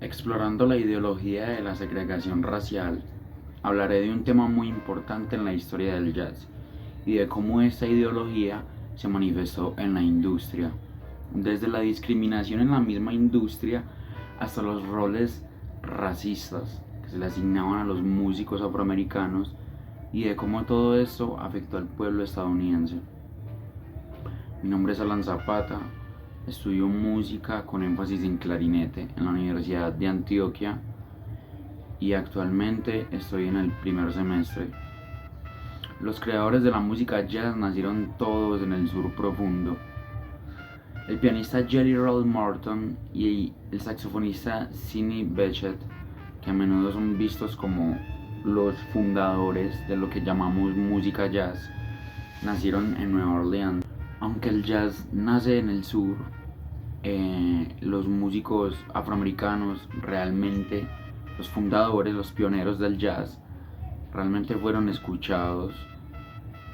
Explorando la ideología de la segregación racial, hablaré de un tema muy importante en la historia del jazz y de cómo esta ideología se manifestó en la industria, desde la discriminación en la misma industria hasta los roles racistas que se le asignaban a los músicos afroamericanos y de cómo todo esto afectó al pueblo estadounidense. Mi nombre es Alan Zapata, estudio música con énfasis en clarinete en la Universidad de Antioquia y actualmente estoy en el primer semestre. Los creadores de la música jazz nacieron todos en el sur profundo. El pianista Jelly Roll Morton y el saxofonista Sidney Bechet, que a menudo son vistos como los fundadores de lo que llamamos música jazz, nacieron en Nueva Orleans. Aunque el jazz nace en el sur, los músicos afroamericanos realmente, los fundadores, los pioneros del jazz, realmente fueron escuchados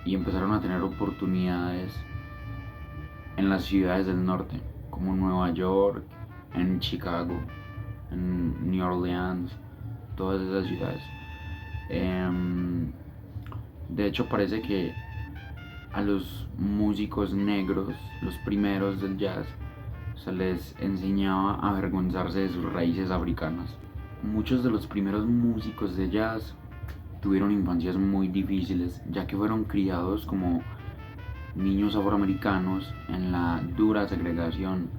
y empezaron a tener oportunidades en las ciudades del norte, como Nueva York, en Chicago, en New Orleans, todas esas ciudades. De hecho, parece que a los músicos negros, los primeros del jazz, se les enseñaba a avergonzarse de sus raíces africanas. Muchos de los primeros músicos de jazz tuvieron infancias muy difíciles, ya que fueron criados como niños afroamericanos en la dura segregación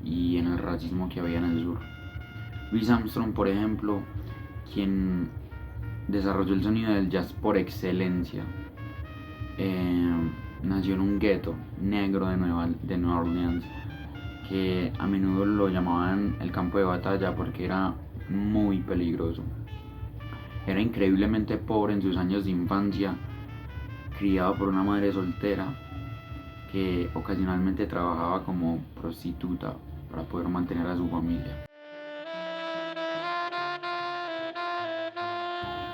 y en el racismo que había en el sur. Louis Armstrong, por ejemplo, quien desarrolló el sonido del jazz por excelencia, nació en un gueto negro de Nueva Orleans, que a menudo lo llamaban el campo de batalla porque era muy peligroso. Era increíblemente pobre en sus años de infancia, criado por una madre soltera que ocasionalmente trabajaba como prostituta para poder mantener a su familia.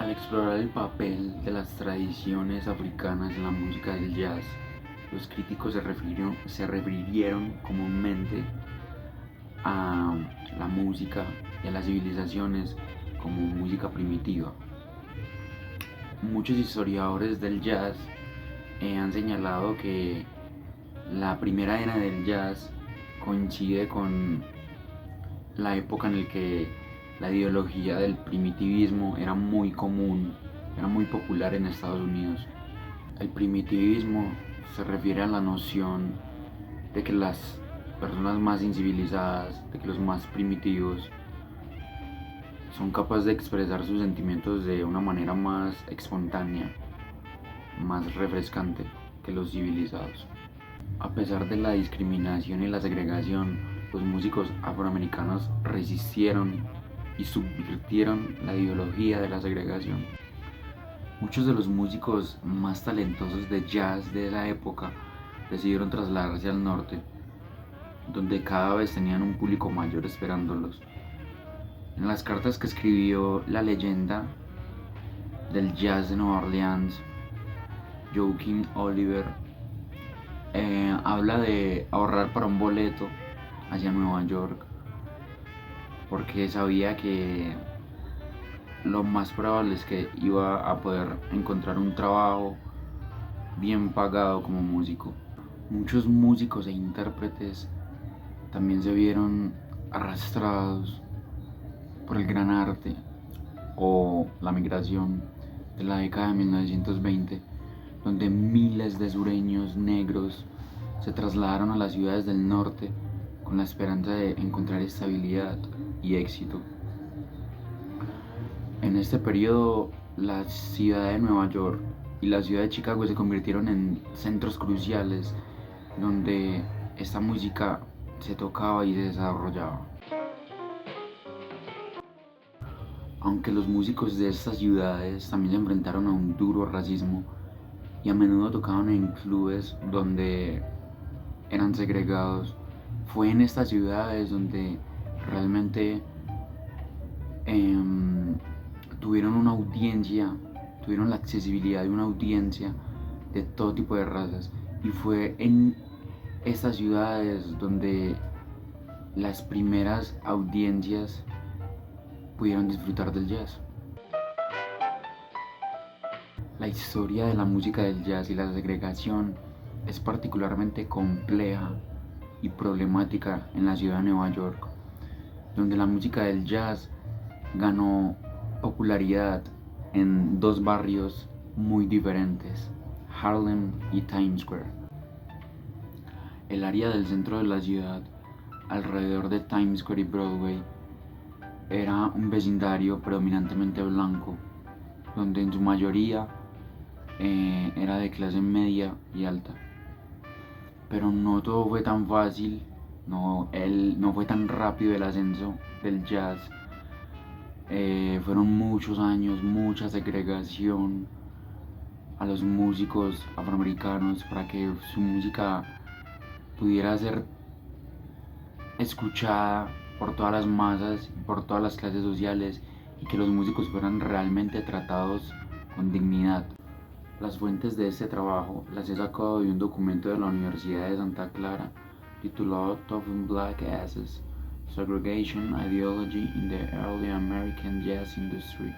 Al explorar el papel de las tradiciones africanas en la música del jazz, los críticos se refirieron comúnmente a la música y a las civilizaciones como música primitiva. Muchos historiadores del jazz han señalado que la primera era del jazz coincide con la época en la que la ideología del primitivismo era muy común, era muy popular en Estados Unidos. El primitivismo se refiere a la noción de que las personas más incivilizadas, de que los más primitivos, son capaces de expresar sus sentimientos de una manera más espontánea, más refrescante que los civilizados. A pesar de la discriminación y la segregación, los músicos afroamericanos resistieron y subvirtieron la ideología de la segregación. Muchos de los músicos más talentosos de jazz de esa época decidieron trasladarse al norte, donde cada vez tenían un público mayor esperándolos. En las cartas que escribió la leyenda del jazz de Nueva Orleans, Joaquin Oliver, habla de ahorrar para un boleto hacia Nueva York, porque sabía que lo más probable es que iba a poder encontrar un trabajo bien pagado como músico. Muchos músicos e intérpretes también se vieron arrastrados por el gran arte o la migración de la década de 1920, donde miles de sureños negros se trasladaron a las ciudades del norte con la esperanza de encontrar estabilidad y éxito. En este periodo, la ciudad de Nueva York y la ciudad de Chicago se convirtieron en centros cruciales donde esta música se tocaba y se desarrollaba. Aunque los músicos de estas ciudades también se enfrentaron a un duro racismo y a menudo tocaban en clubes donde eran segregados, fue en estas ciudades donde realmente tuvieron una audiencia, tuvieron la accesibilidad de una audiencia de todo tipo de razas, y fue en estas ciudades donde las primeras audiencias pudieron disfrutar del jazz. La historia de la música del jazz y la segregación es particularmente compleja y problemática en la ciudad de Nueva York, donde la música del jazz ganó popularidad en dos barrios muy diferentes, Harlem y Times Square. El área del centro de la ciudad, alrededor de Times Square y Broadway, era un vecindario predominantemente blanco, donde en su mayoría era de clase media y alta. Pero no todo fue tan fácil, no fue tan rápido el ascenso del jazz. Fueron muchos años, mucha segregación a los músicos afroamericanos para que su música pudiera ser escuchada por todas las masas, por todas las clases sociales, y que los músicos fueran realmente tratados con dignidad. Las fuentes de este trabajo las he sacado de un documento de la Universidad de Santa Clara titulado Tough Black Asses: Segregation Ideology in the Early American Jazz Industry.